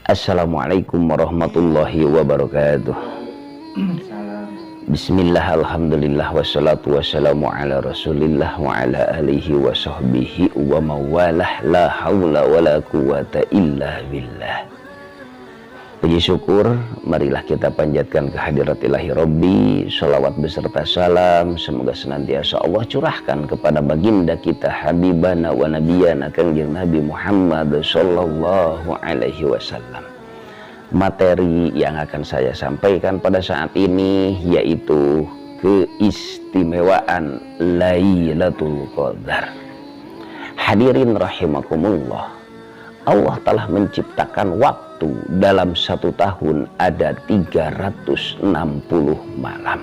Assalamualaikum warahmatullahi wabarakatuh. Bismillah, alhamdulillah, wassalatu wassalamu ala rasulillah wa ala alihi wa sahbihi wa mawalah, la hawla wa la quwata illa billah. Puji syukur marilah kita panjatkan kehadirat ilahi Rabbi, salawat beserta salam semoga senantiasa Allah curahkan kepada baginda kita habibana wa nabiyana kangjeng Nabi Muhammad sallallahu alaihi wasallam. Materi yang akan saya sampaikan pada saat ini yaitu keistimewaan Lailatul Qadar. Hadirin rahimakumullah, Allah telah menciptakan waktu dalam satu tahun ada 360 malam.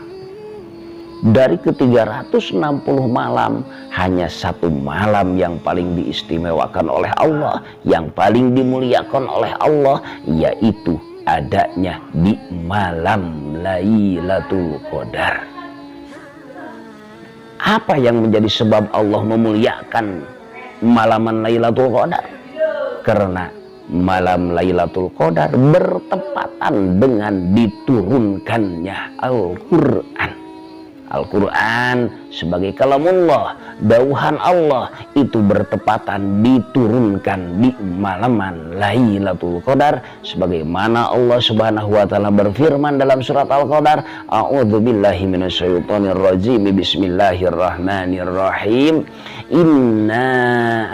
Dari ke-360 malam, hanya satu malam yang paling diistimewakan oleh Allah, yang paling dimuliakan oleh Allah, yaitu adanya di malam Lailatul Qadar. Apa yang menjadi sebab Allah memuliakan malaman Lailatul Qadar? Karena malam Lailatul Qadar bertepatan dengan diturunkannya Al-Quran. Al-Quran sebagai kalamullah, dauhan Allah, itu bertepatan diturunkan di malaman Lailatul Qadar, sebagaimana Allah Subhanahu wa taala berfirman dalam surat Al-Qadar, a'udzubillahi minasyaitonir rajim, bismillahirrahmanirrahim, inna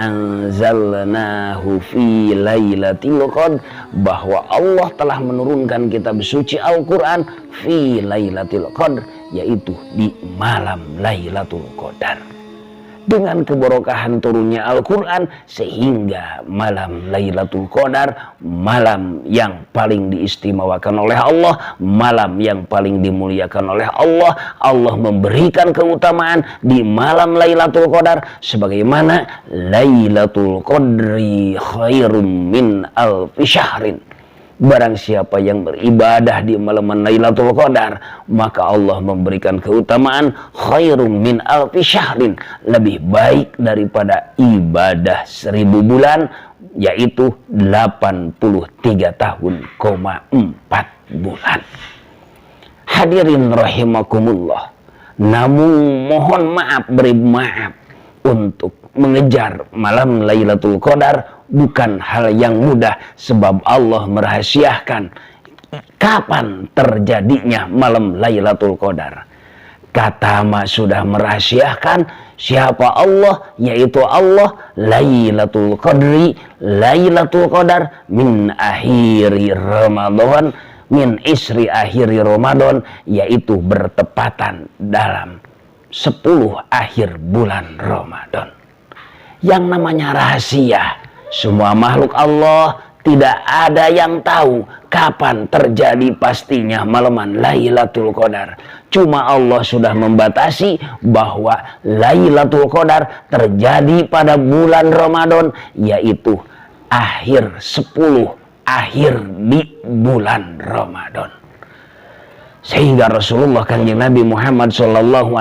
anzalnahu fi lailatul qadar, bahwa Allah telah menurunkan kitab suci Al-Quran fi lailatul qadar, yaitu di malam Lailatul Qadar. Dengan keberkahan turunnya Al-Quran, sehingga malam Lailatul Qadar malam yang paling diistimewakan oleh Allah, malam yang paling dimuliakan oleh Allah. Allah memberikan keutamaan di malam Lailatul Qadar sebagaimana Lailatul Qadri khairum min alfi syahrin. Barang siapa yang beribadah di malam Lailatul Qadar, maka Allah memberikan keutamaan khairum min alfi syahrin, lebih baik daripada ibadah 1000 bulan, yaitu 83 tahun, 4 bulan. Hadirin rahimakumullah, namun mohon maaf, beri maaf, untuk mengejar malam Lailatul Qadar bukan hal yang mudah, sebab Allah merahasiakan kapan terjadinya malam Lailatul Qadar. Kata ma sudah merahasiakan siapa Allah, yaitu Allah. Lailatul Qadri, Lailatul Qadar min akhiri Ramadan, min isri akhiri Ramadan, yaitu bertepatan dalam 10 akhir bulan Ramadan. Yang namanya rahasia, semua makhluk Allah tidak ada yang tahu kapan terjadi pastinya malaman Lailatul Qadar. Cuma Allah sudah membatasi bahwa Lailatul Qadar terjadi pada bulan Ramadan, yaitu akhir 10 akhir di bulan Ramadan. Sehingga Rasulullah kanjeng Nabi Muhammad SAW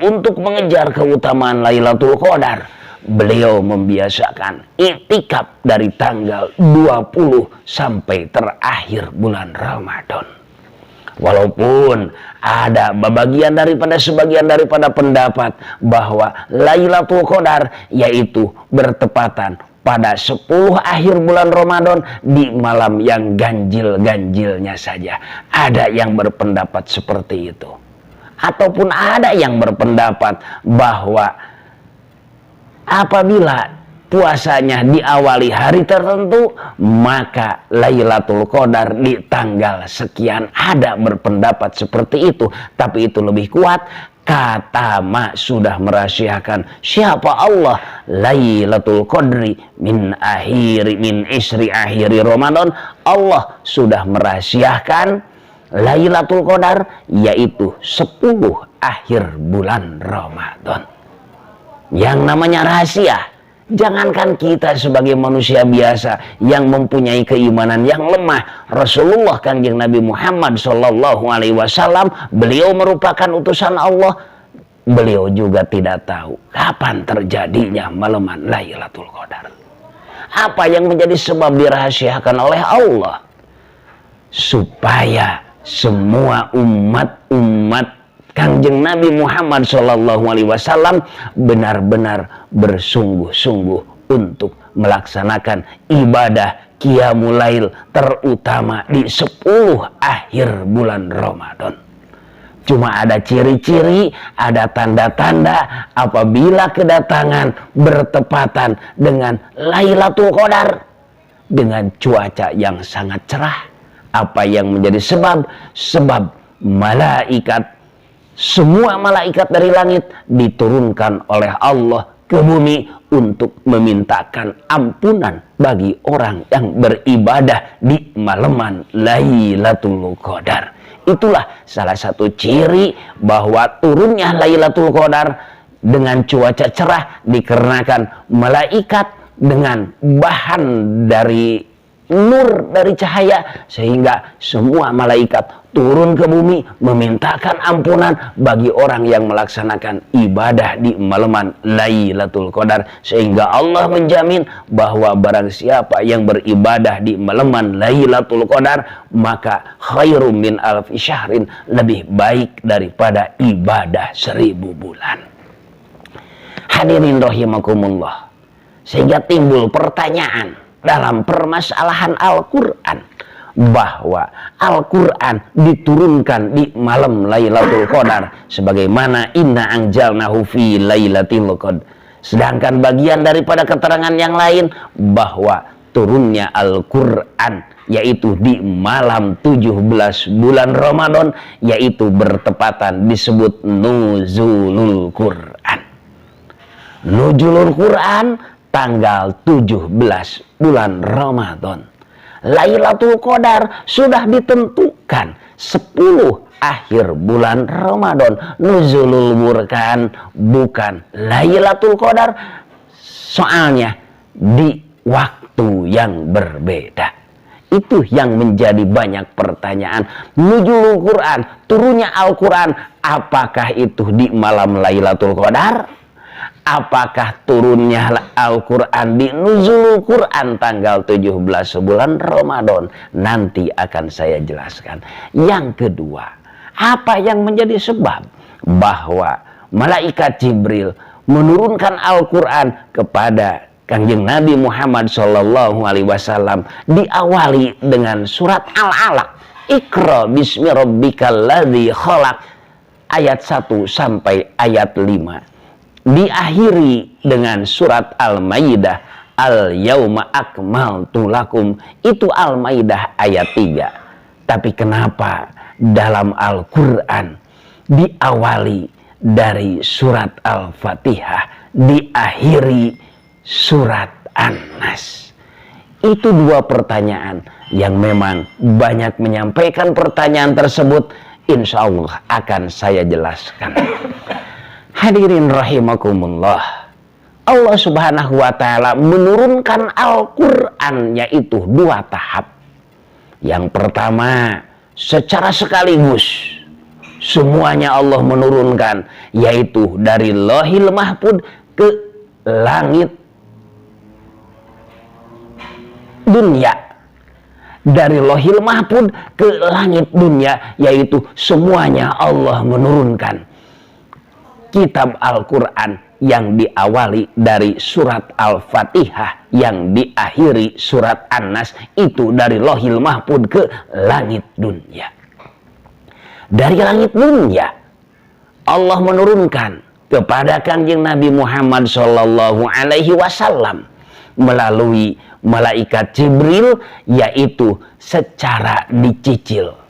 untuk mengejar keutamaan Lailatul Qadar, beliau membiasakan iktikaf dari tanggal 20 sampai terakhir bulan Ramadan. Walaupun ada sebagian daripada pendapat bahwa Lailatul Qadar yaitu bertepatan pada 10 akhir bulan Ramadan di malam yang ganjil-ganjilnya saja. Ada yang berpendapat seperti itu. Ataupun ada yang berpendapat bahwa apabila puasanya diawali hari tertentu, maka Lailatul Qadar di tanggal sekian. Ada berpendapat seperti itu, tapi itu lebih kuat. Kata ma sudah merahasiakan siapa Allah, Lailatul Qadri min isri akhiri Ramadan. Allah sudah merahasiakan Lailatul Qadar yaitu 10 akhir bulan Ramadan. Yang namanya rahasia, jangankan kita sebagai manusia biasa yang mempunyai keimanan yang lemah, Rasulullah Kanjeng Nabi Muhammad SAW, beliau merupakan utusan Allah. Beliau juga tidak tahu kapan terjadinya malaman Lailatul Qadar. Apa yang menjadi sebab dirahasiakan oleh Allah? Supaya semua umat Kanjeng Nabi Muhammad SAW benar-benar bersungguh-sungguh untuk melaksanakan ibadah Qiyamul Lail, terutama di 10 akhir bulan Ramadan. Cuma ada ciri-ciri, ada tanda-tanda apabila kedatangan bertepatan dengan Lailatul Qadar dengan cuaca yang sangat cerah. Apa yang menjadi sebab? Sebab malaikat, semua malaikat dari langit diturunkan oleh Allah ke bumi untuk memintakan ampunan bagi orang yang beribadah di malaman Lailatul Qadar. Itulah salah satu ciri bahwa turunnya Lailatul Qadar dengan cuaca cerah dikarenakan malaikat dengan bahan dari nur dari cahaya, sehingga semua malaikat turun ke bumi memintakan ampunan bagi orang yang melaksanakan ibadah di malaman Lailatul Qadar, sehingga Allah menjamin bahwa barang siapa yang beribadah di malaman Lailatul Qadar maka khairum min alfi syahrin, lebih baik daripada ibadah 1000 bulan. Hadirin rahimakumullah, sehingga timbul pertanyaan dalam permasalahan Al-Quran, bahwa Al-Quran diturunkan di malam Lailatul Qadar sebagaimana inna anjalnahu fi lailatul qadar. Sedangkan bagian daripada keterangan yang lain bahwa turunnya Al-Quran yaitu di malam 17 bulan Ramadan, yaitu bertepatan disebut Nuzulul Quran. Nuzulul Quran tanggal 17 bulan Ramadan. Lailatul Qadar sudah ditentukan 10 akhir bulan Ramadan. Nuzulul Quran bukan Lailatul Qadar, soalnya di waktu yang berbeda. Itu yang menjadi banyak pertanyaan. Nuzulul Quran, turunnya Al-Quran, apakah itu di malam Lailatul Qadar? Apakah turunnya Al-Quran di Nuzulul Quran tanggal 17 bulan Ramadan? Nanti akan saya jelaskan. Yang kedua, apa yang menjadi sebab bahwa malaikat Jibril menurunkan Al-Quran kepada Kanjeng Nabi Muhammad SAW diawali dengan surat Al-Alaq, Iqra bismi rabbikal ladzi khalaq, ayat 1 sampai ayat 5. Diakhiri dengan surat Al-Maidah, Al-Yauma akmaltu lakum, itu Al-Maidah ayat 3. Tapi kenapa dalam Al-Quran diawali dari surat Al-Fatihah, diakhiri surat An-Nas? Itu dua pertanyaan yang memang banyak menyampaikan pertanyaan tersebut. Insya Allah akan saya jelaskan. Hadirin rahimakumullah, Allah Subhanahu wa Ta'ala menurunkan Al-Quran yaitu 2 tahap. Yang pertama, secara sekaligus semuanya Allah menurunkan, yaitu dari Lauhil Mahfuz ke langit dunia. Dari Lauhil Mahfuz ke langit dunia, yaitu semuanya Allah menurunkan. Kitab Al-Quran yang diawali dari surat Al-Fatihah yang diakhiri surat An-Nas itu dari Lauhil Mahfuz ke langit dunia. Dari langit dunia Allah menurunkan kepada Kanjeng Nabi Muhammad SAW melalui malaikat Jibril, yaitu secara dicicil.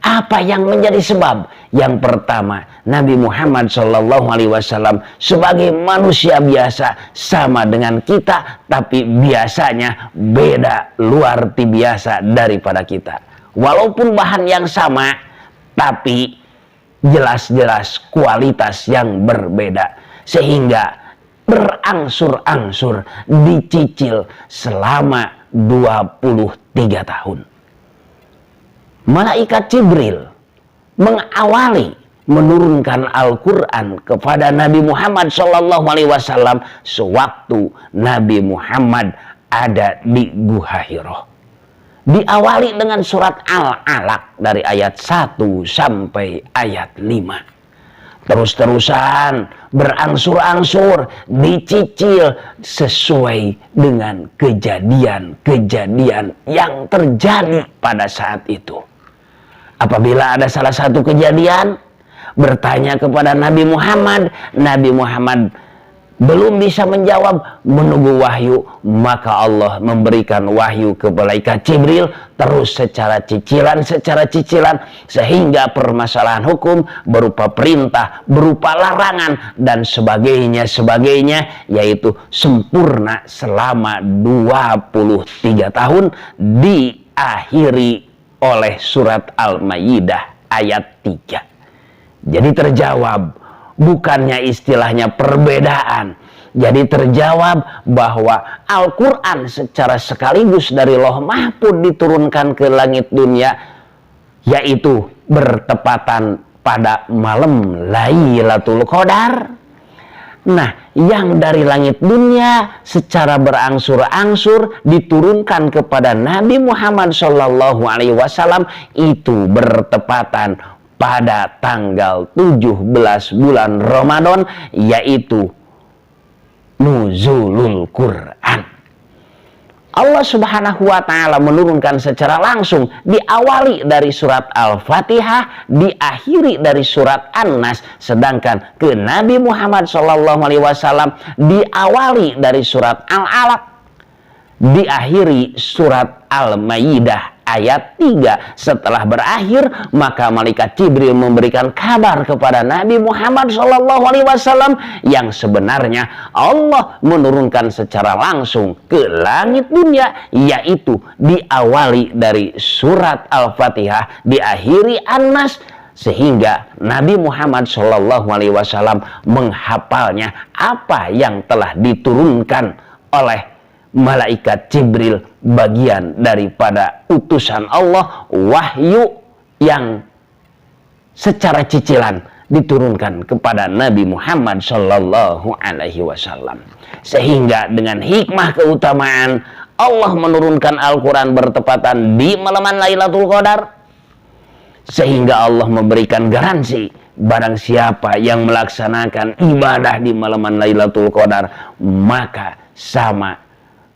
Apa yang menjadi sebab? Yang pertama, Nabi Muhammad SAW sebagai manusia biasa sama dengan kita, tapi biasanya beda luar biasa daripada kita. Walaupun bahan yang sama, tapi jelas-jelas kualitas yang berbeda. Sehingga berangsur-angsur dicicil selama 23 tahun. Malaikat Jibril mengawali menurunkan Al-Quran kepada Nabi Muhammad SAW sewaktu Nabi Muhammad ada di Gua Hira. Diawali dengan surat Al-Alaq dari ayat 1 sampai ayat 5. Terus-terusan berangsur-angsur dicicil sesuai dengan kejadian-kejadian yang terjadi pada saat itu. Apabila ada salah satu kejadian, bertanya kepada Nabi Muhammad belum bisa menjawab, menunggu wahyu, maka Allah memberikan wahyu ke malaikat Jibril terus secara cicilan, sehingga permasalahan hukum berupa perintah, berupa larangan dan sebagainya, yaitu sempurna selama 23 tahun, diakhiri oleh surat Al-Maidah ayat 3. Jadi terjawab, bukannya istilahnya perbedaan. Jadi terjawab bahwa Al-Quran secara sekaligus dari Lauh Mahfuz diturunkan ke langit dunia, yaitu bertepatan pada malam Lailatul Qadar. Nah, yang dari langit dunia secara berangsur-angsur diturunkan kepada Nabi Muhammad SAW itu bertepatan pada tanggal 17 bulan Ramadan, yaitu Nuzulul Quran. Allah Subhanahu wa Ta'ala menurunkan secara langsung, diawali dari surat Al-Fatihah, diakhiri dari surat An-Nas, sedangkan ke Nabi Muhammad SAW diawali dari surat Al-Alaq, diakhiri surat Al-Maidah ayat 3. Setelah berakhir, maka malaikat Jibril memberikan kabar kepada Nabi Muhammad SAW yang sebenarnya Allah menurunkan secara langsung ke langit dunia, yaitu diawali dari surat Al-Fatihah, diakhiri An-Nas, sehingga Nabi Muhammad SAW menghafalnya apa yang telah diturunkan oleh malaikat Jibril, bagian daripada utusan Allah, wahyu yang secara cicilan diturunkan kepada Nabi Muhammad SAW. Sehingga dengan hikmah keutamaan Allah menurunkan Al-Quran bertepatan di malam Lailatul Qadar, sehingga Allah memberikan garansi barang siapa yang melaksanakan ibadah di malam Lailatul Qadar, maka sama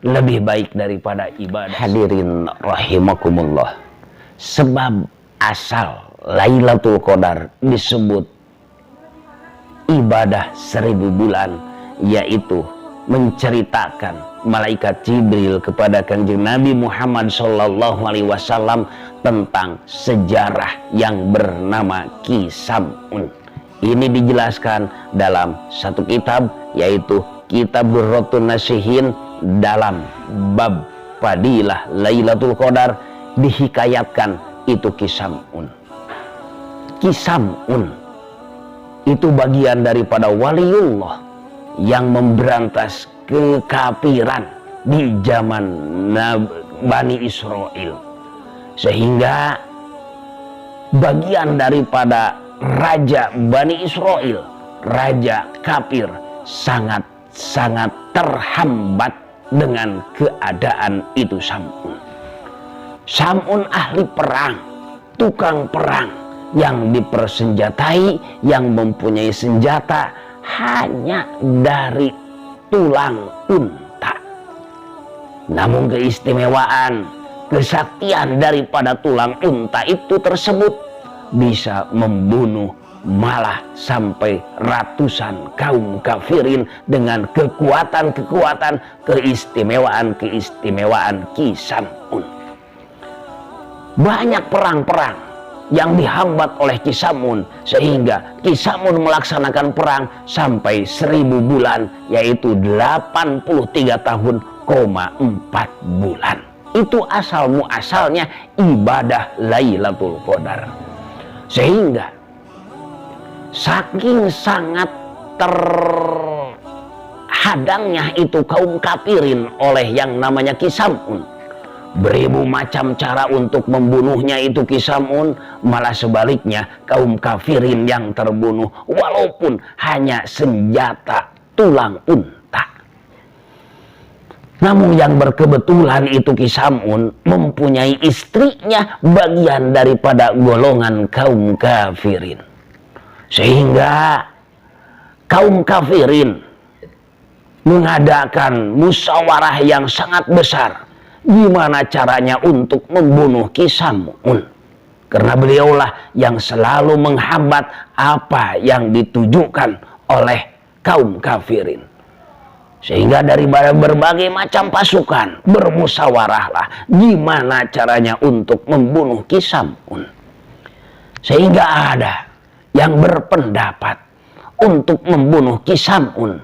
lebih baik daripada ibadah. Hadirin rahimakumullah, sebab asal Lailatul Qadar disebut ibadah 1000 bulan, yaitu menceritakan malaikat Jibril kepada Kanjeng Nabi Muhammad SAW tentang sejarah yang bernama Kisamun. Ini dijelaskan dalam satu kitab, yaitu Kitab Durratun Nasihin, dalam bab Fadilah Lailatul Qadar dihikayatkan itu Kisamun. Kisamun itu bagian daripada waliullah yang memberantas kekafiran di zaman Bani Israel, sehingga bagian daripada raja Bani Israel, raja kafir, sangat terhambat dengan keadaan itu. Samun ahli perang, tukang perang yang dipersenjatai, yang mempunyai senjata hanya dari tulang unta. Namun keistimewaan, kesaktian daripada tulang unta itu tersebut bisa membunuh malah sampai ratusan kaum kafirin dengan kekuatan-kekuatan, keistimewaan Kisamun. Banyak perang-perang yang dihambat oleh Kisamun, sehingga Kisamun melaksanakan perang sampai 1000 bulan, yaitu 83 tahun, 4 bulan. Itu asal muasalnya ibadah Lailatul Qadar. Sehingga saking sangat terhadangnya itu kaum kafirin oleh yang namanya Kisamun, beribu macam cara untuk membunuhnya itu Kisamun, malah sebaliknya kaum kafirin yang terbunuh walaupun hanya senjata tulang unta. Namun yang berkebetulan itu Kisamun mempunyai istrinya bagian daripada golongan kaum kafirin. Sehingga kaum kafirin mengadakan musyawarah yang sangat besar. Gimana caranya untuk membunuh Kisamun. Karena beliaulah yang selalu menghambat apa yang ditujukan oleh kaum kafirin. Sehingga dari berbagai macam pasukan bermusyawarahlah gimana caranya untuk membunuh Kisamun. Sehingga ada yang berpendapat untuk membunuh Kisamun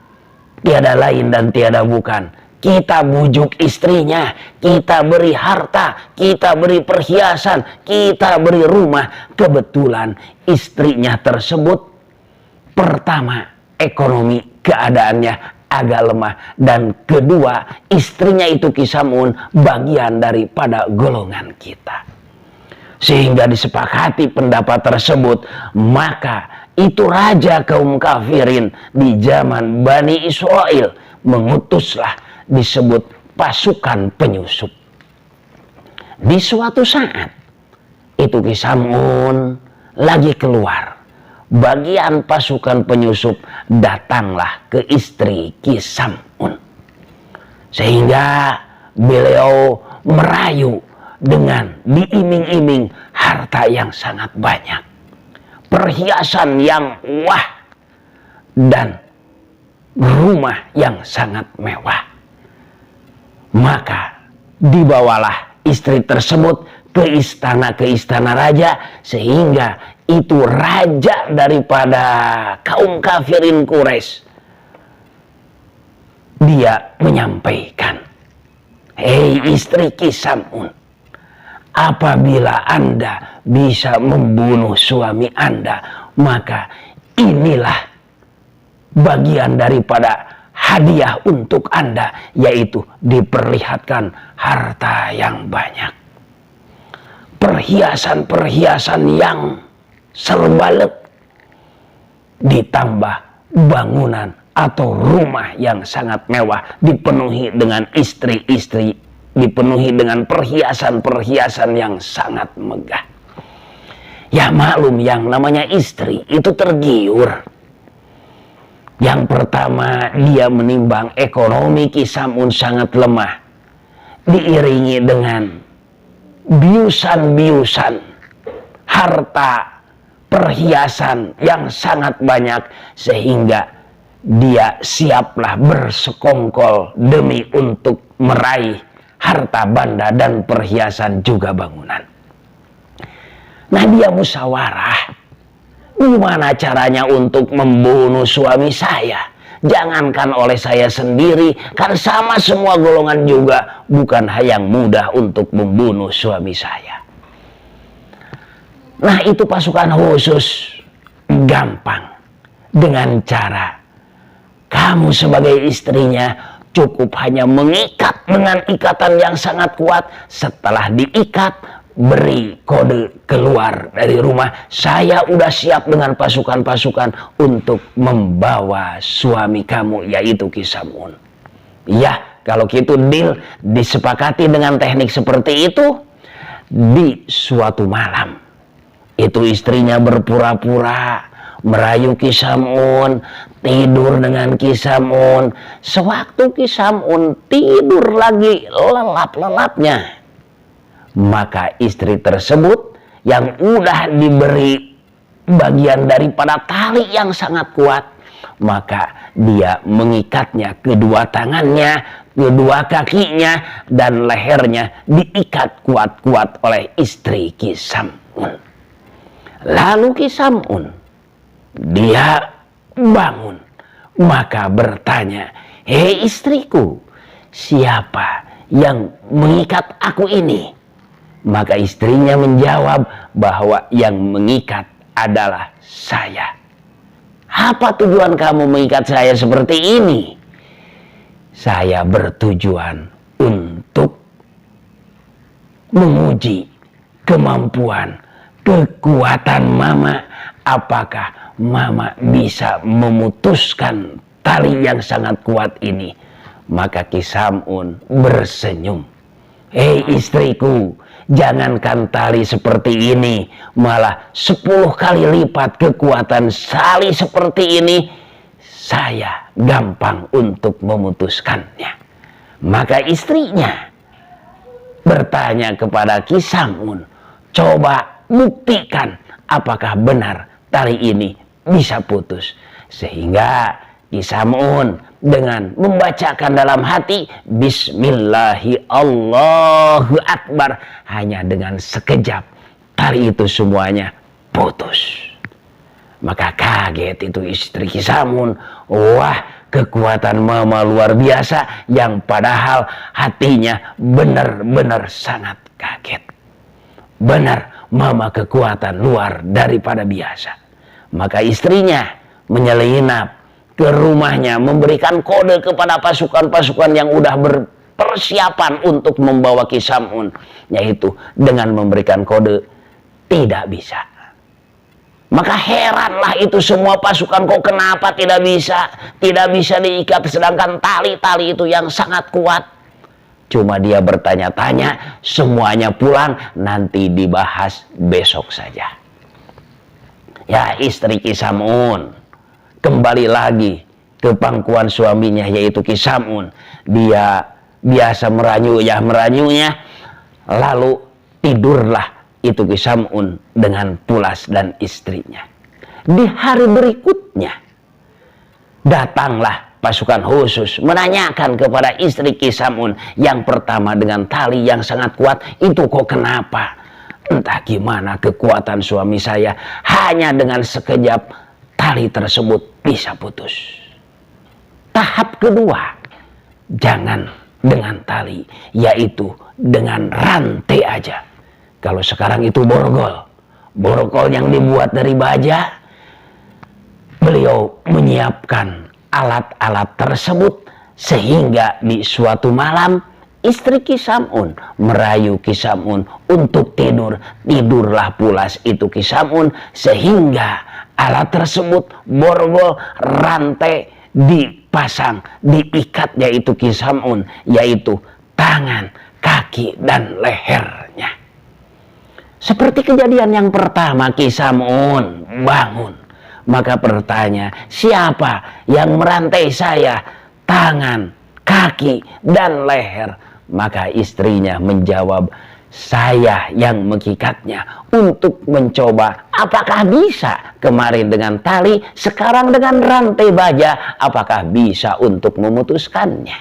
tiada lain dan tiada bukan, kita bujuk istrinya, kita beri harta, kita beri perhiasan, kita beri rumah. Kebetulan istrinya tersebut pertama ekonomi keadaannya agak lemah, dan kedua istrinya itu Kisamun bagian daripada golongan kita. Sehingga disepakati pendapat tersebut, maka itu raja kaum kafirin di zaman Bani Israel mengutuslah disebut pasukan penyusup. Di suatu saat itu Kisamun lagi keluar, bagian pasukan penyusup datanglah ke istri Kisamun. Sehingga beliau merayu dengan diiming-iming harta yang sangat banyak, perhiasan yang wah, dan rumah yang sangat mewah. Maka dibawalah istri tersebut ke istana raja, sehingga itu raja daripada kaum kafirin Quraisy. Dia menyampaikan, hei istri Kisamun, apabila Anda bisa membunuh suami Anda, maka inilah bagian daripada hadiah untuk Anda, yaitu diperlihatkan harta yang banyak, perhiasan-perhiasan yang serbalet, ditambah bangunan atau rumah yang sangat mewah, dipenuhi dengan istri-istri, dipenuhi dengan perhiasan-perhiasan yang sangat megah. Ya maklum, yang namanya istri itu tergiur. Yang pertama, dia menimbang ekonomi Kisamun sangat lemah, diiringi dengan biusan-biusan harta perhiasan yang sangat banyak, sehingga dia siaplah bersekongkol demi untuk meraih harta benda dan perhiasan juga bangunan. Nah, dia musyawarah, gimana caranya untuk membunuh suami saya? Jangankan oleh saya sendiri, kan sama semua golongan juga bukan hal yang mudah untuk membunuh suami saya. Nah, itu pasukan khusus gampang, dengan cara kamu sebagai istrinya cukup hanya mengikat dengan ikatan yang sangat kuat. Setelah diikat, beri kode keluar dari rumah. Saya udah siap dengan pasukan-pasukan untuk membawa suami kamu, yaitu Kisamun. Ya, kalau gitu deal, disepakati dengan teknik seperti itu. Di suatu malam, itu istrinya berpura-pura merayu Kisamun, tidur dengan Kisamun. Sewaktu Kisamun tidur lagi lelap-lelapnya, maka istri tersebut yang udah diberi bagian daripada tali yang sangat kuat, maka dia mengikatnya kedua tangannya, kedua kakinya, dan lehernya diikat kuat-kuat oleh istri Kisamun. Lalu Kisamun, dia bangun, maka bertanya, hei istriku, siapa yang mengikat aku ini? Maka istrinya menjawab bahwa yang mengikat adalah saya. Apa tujuan kamu mengikat saya seperti ini? Saya bertujuan untuk menguji kemampuan, kekuatan mama. Apakah mama bisa memutuskan tali yang sangat kuat ini? Maka Ki Samun bersenyum. Hei istriku, jangankan tali seperti ini, malah 10 kali lipat kekuatan tali seperti ini, saya gampang untuk memutuskannya. Maka istrinya bertanya kepada Ki Samun, coba buktikan apakah benar tali ini bisa putus. Sehingga Ki Samun dengan membacakan dalam hati Bismillahi Allahu Akbar, hanya dengan sekejap tali itu semuanya putus. Maka kaget itu istri Ki Samun. Wah, kekuatan mama luar biasa, yang padahal hatinya benar-benar sangat kaget. Benar, mama kekuatan luar daripada biasa. Maka istrinya menyelinap ke rumahnya, memberikan kode kepada pasukan-pasukan yang udah berpersiapan untuk membawa Ki Samun, yaitu dengan memberikan kode tidak bisa. Maka heranlah itu semua pasukan, kok kenapa tidak bisa diikat, sedangkan tali-tali itu yang sangat kuat. Cuma dia bertanya-tanya, semuanya pulang, nanti dibahas besok saja. Ya, istri Ki Samun kembali lagi ke pangkuan suaminya, yaitu Ki Samun. Dia biasa meranyunya, lalu tidurlah itu Ki Samun dengan pulas dan istrinya. Di hari berikutnya datanglah pasukan khusus menanyakan kepada istri Ki Samun yang pertama, dengan tali yang sangat kuat itu kok kenapa? Entah gimana kekuatan suami saya, hanya dengan sekejap tali tersebut bisa putus. Tahap kedua, jangan dengan tali, yaitu dengan rantai aja. Kalau sekarang itu borgol yang dibuat dari baja. Beliau menyiapkan alat-alat tersebut sehingga di suatu malam istri Ki Samun merayu Ki Samun untuk tidur. Tidurlah pulas itu Ki Samun, sehingga alat tersebut, borgol, rantai dipasang, diikat yaitu Ki Samun, yaitu tangan, kaki, dan lehernya. Seperti kejadian yang pertama, Ki Samun bangun. Maka bertanya, siapa yang merantai saya? Tangan, kaki, dan leher. Maka istrinya menjawab, saya yang mengikatnya untuk mencoba apakah bisa. Kemarin dengan tali, sekarang dengan rantai baja, apakah bisa untuk memutuskannya.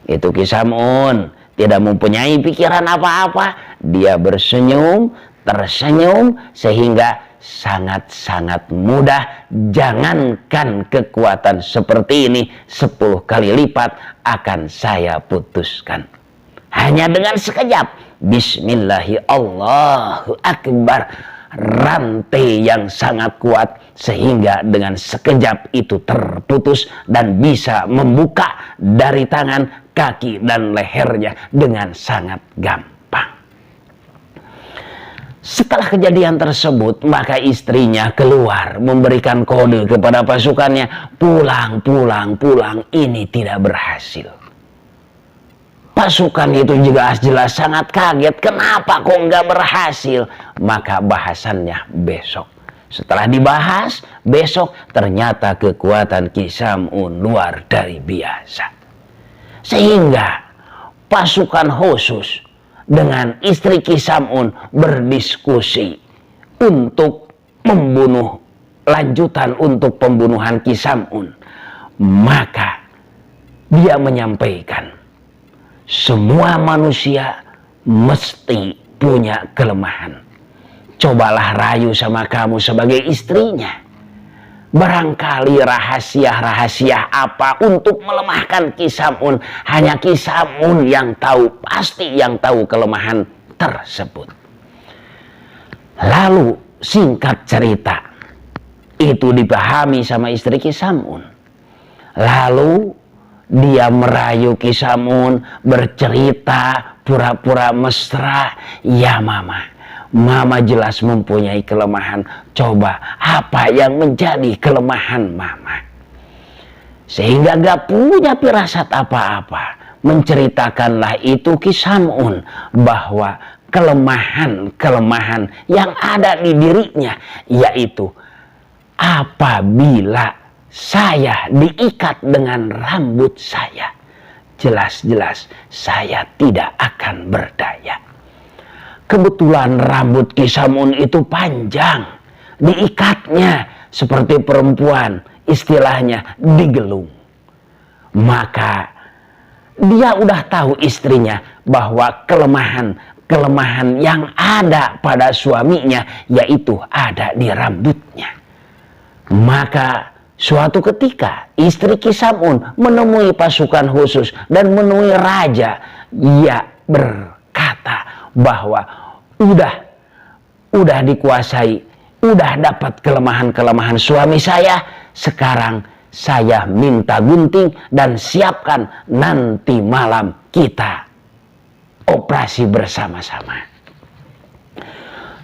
Itu Ki Samun tidak mempunyai pikiran apa-apa. Dia tersenyum sehingga sangat-sangat mudah. Jangankan kekuatan seperti ini, 10 kali lipat akan saya putuskan. Hanya dengan sekejap, Bismillahi Allahu Akbar, rantai yang sangat kuat sehingga dengan sekejap itu terputus dan bisa membuka dari tangan, kaki, dan lehernya dengan sangat gampang. Setelah kejadian tersebut, maka istrinya keluar memberikan kode kepada pasukannya, pulang, ini tidak berhasil. Pasukan itu juga jelas sangat kaget, kenapa kok nggak berhasil? Maka bahasannya besok. Setelah dibahas, besok ternyata kekuatan Ki Samun luar dari biasa. Sehingga pasukan khusus dengan istri Ki Samun berdiskusi untuk membunuh, lanjutan untuk pembunuhan Ki Samun. Maka dia menyampaikan, semua manusia mesti punya kelemahan. Cobalah rayu sama kamu sebagai istrinya. Barangkali rahasia-rahasia apa untuk melemahkan Ki Samun, hanya Ki Samun yang tahu, pasti yang tahu kelemahan tersebut. Lalu singkat cerita, itu dipahami sama istri Ki Samun. Lalu dia merayu Ki Samun, bercerita pura-pura mesra. Ya Mama jelas mempunyai kelemahan. Coba apa yang menjadi kelemahan Mama? Sehingga gak punya firasat apa-apa. Menceritakanlah itu Ki Samun bahwa kelemahan yang ada di dirinya, yaitu apabila saya diikat dengan rambut saya, jelas-jelas saya tidak akan berdaya. Kebetulan rambut Ki Samun itu panjang, diikatnya seperti perempuan, istilahnya digelung. Maka dia udah tahu istrinya bahwa kelemahan yang ada pada suaminya, yaitu ada di rambutnya. Maka suatu ketika istri Ki Samun menemui pasukan khusus dan menemui raja. Ia berkata bahwa udah dikuasai, udah dapat kelemahan suami saya. Sekarang saya minta gunting dan siapkan, nanti malam kita operasi bersama-sama.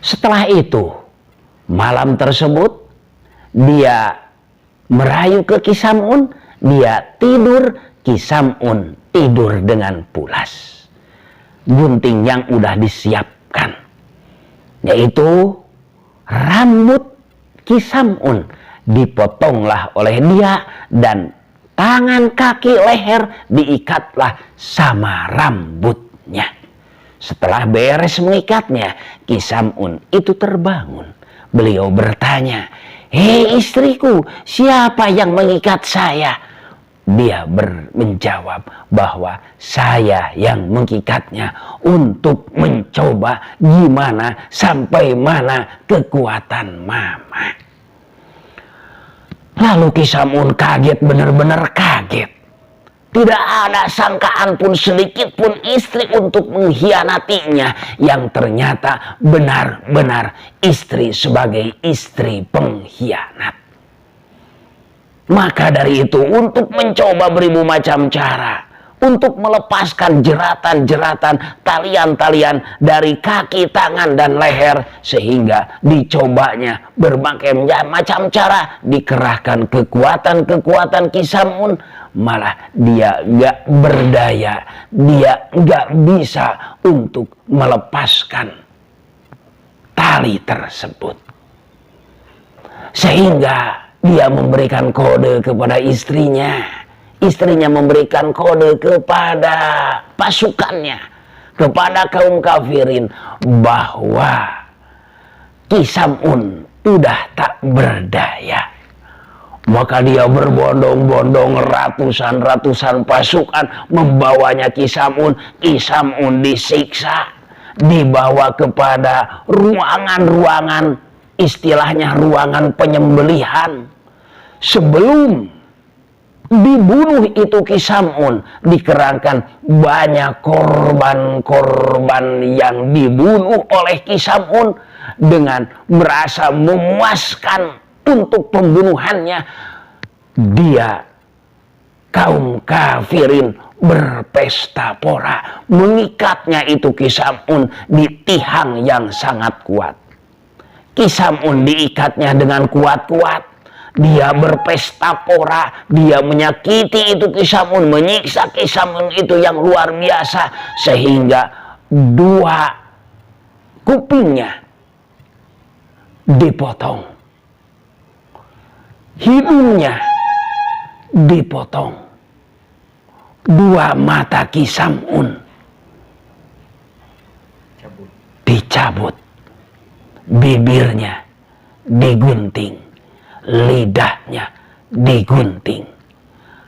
Setelah itu, malam tersebut dia merayu ke Ki Samun, dia tidur, Ki Samun tidur dengan pulas. Gunting yang udah disiapkan, yaitu rambut Ki Samun, dipotonglah oleh dia dan tangan, kaki, leher diikatlah sama rambutnya. Setelah beres mengikatnya, Ki Samun itu terbangun. Beliau bertanya, "Hei istriku, siapa yang mengikat saya?" Dia menjawab bahwa saya yang mengikatnya untuk mencoba gimana sampai mana kekuatan Mama. Lalu Ki Samun kaget, benar-benar kaget. Tidak ada sangkaan pun sedikit pun istri untuk mengkhianatinya, yang ternyata benar-benar istri sebagai istri pengkhianat. Maka dari itu, untuk mencoba beribu macam cara untuk melepaskan jeratan-jeratan, talian-talian dari kaki, tangan, dan leher, sehingga dicobanya berbagai macam cara, dikerahkan kekuatan Ki Samun, malah dia gak berdaya, dia gak bisa untuk melepaskan tali tersebut. Sehingga dia memberikan kode kepada istrinya. Istrinya memberikan kode kepada pasukannya, kepada kaum kafirin, bahwa Ki Samun udah tak berdaya. Maka dia berbondong-bondong, ratusan pasukan membawanya Ki Samun. Ki Samun disiksa, dibawa kepada ruangan-ruangan, istilahnya ruangan penyembelihan. Sebelum dibunuh itu Ki Samun, dikerahkan banyak korban-korban yang dibunuh oleh Ki Samun dengan merasa memuaskan untuk pembunuhannya. Dia, kaum kafirin, berpesta pora, mengikatnya itu Ki Samun di tihang yang sangat kuat. Ki Samun diikatnya dengan kuat-kuat. Dia berpesta pora, dia menyakiti itu Ki Samun, menyiksa Ki Samun itu yang luar biasa, sehingga dua kupingnya dipotong, hidungnya dipotong, dua mata Ki Samun dicabut, bibirnya digunting, lidahnya digunting,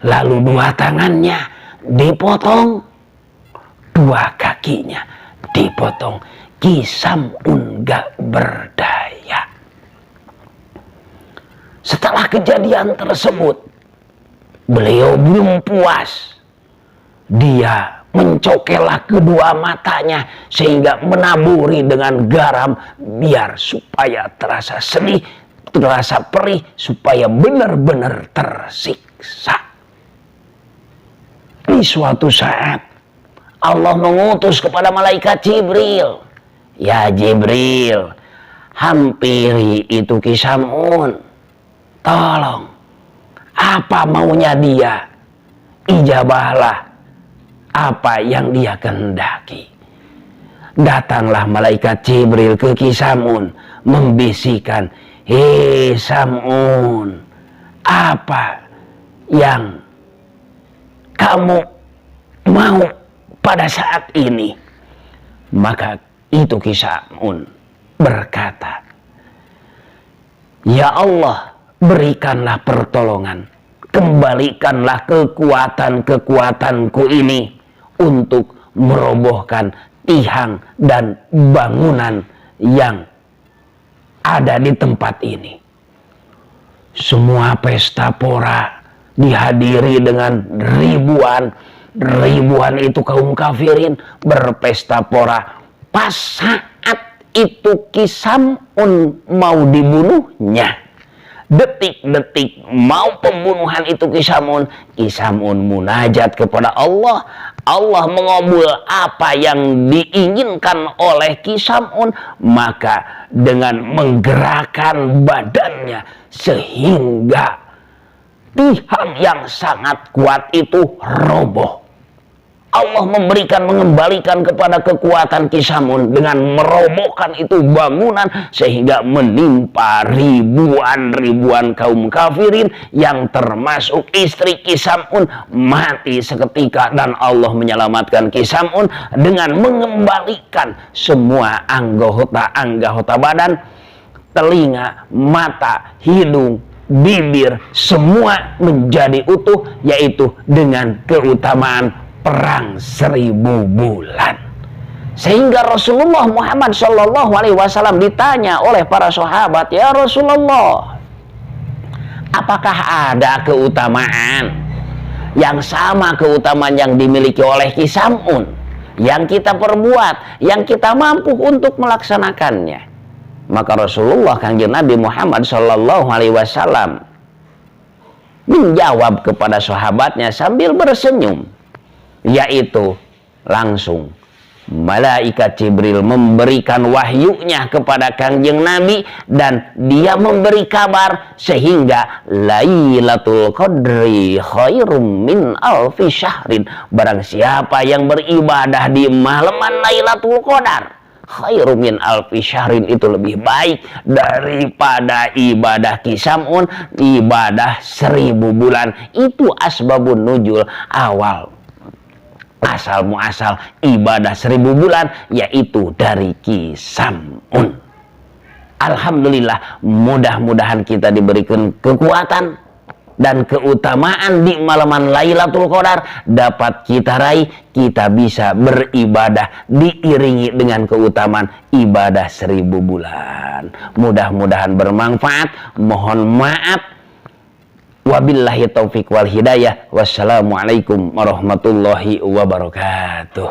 lalu dua tangannya dipotong, dua kakinya dipotong. Ki Samun gak berdaya. Setelah setelah kejadian tersebut, beliau belum puas. Dia mencokelah kedua matanya sehingga menaburi dengan garam biar supaya terasa sedih, terasa perih, supaya benar-benar tersiksa. Di suatu saat Allah mengutus kepada malaikat Jibril, "Ya Jibril, hampiri itu Ki Sam'un. Tolong, apa maunya dia? Ijabahlah apa yang dia kehendaki." Datanglah malaikat Jibril ke Ki Sam'un membisikkan, "Hei Sam'un, apa yang kamu mau pada saat ini?" Maka itu Ki Sam'un berkata, "Ya Allah, berikanlah pertolongan, kembalikanlah kekuatan-kekuatanku ini untuk merobohkan tiang dan bangunan yang ada di tempat ini." Semua pesta pora dihadiri dengan ribuan itu kaum kafirin berpesta pora. Pas saat itu Ki Sam'un mau dibunuhnya, detik-detik mau pembunuhan itu Ki Sam'un munajat kepada Allah. Allah mengabul apa yang diinginkan oleh Ki Sam'un, maka dengan menggerakkan badannya sehingga tiang yang sangat kuat itu roboh. Allah mengembalikan kepada kekuatan Ki Sam'un dengan merobohkan itu bangunan sehingga menimpa ribuan kaum kafirin yang termasuk istri Ki Sam'un mati seketika, dan Allah menyelamatkan Ki Sam'un dengan mengembalikan semua anggota badan, telinga, mata, hidung, bibir, semua menjadi utuh, yaitu dengan keutamaan perang 1000 bulan. Sehingga Rasulullah Muhammad SAW ditanya oleh para sahabat, "Ya Rasulullah, apakah ada keutamaan yang sama keutamaan yang dimiliki oleh Ki Sam'un yang kita perbuat, yang kita mampu untuk melaksanakannya?" Maka Rasulullah Kanjeng Nabi Muhammad SAW menjawab kepada sahabatnya sambil bersenyum, yaitu langsung malaikat Jibril memberikan wahyunya kepada Kanjeng Nabi, dan dia memberi kabar sehingga Lailatul Qadri khairum min alfi syahrin. Barang siapa yang beribadah di malaman Lailatul Qadar, khairum min alfi syahrin, itu lebih baik daripada ibadah Ki Sam'un, ibadah 1000 bulan. Itu asbabun nuzul, asal muasal ibadah 1000 bulan, yaitu dari Ki Sam'un. Alhamdulillah, mudah-mudahan kita diberikan kekuatan dan keutamaan di malaman Lailatul Qadar dapat kita raih, kita bisa beribadah diiringi dengan keutamaan ibadah 1000 bulan. Mudah-mudahan bermanfaat. Mohon maaf. Wabillahi taufiq wal hidayah. Wassalamualaikum warahmatullahi wabarakatuh.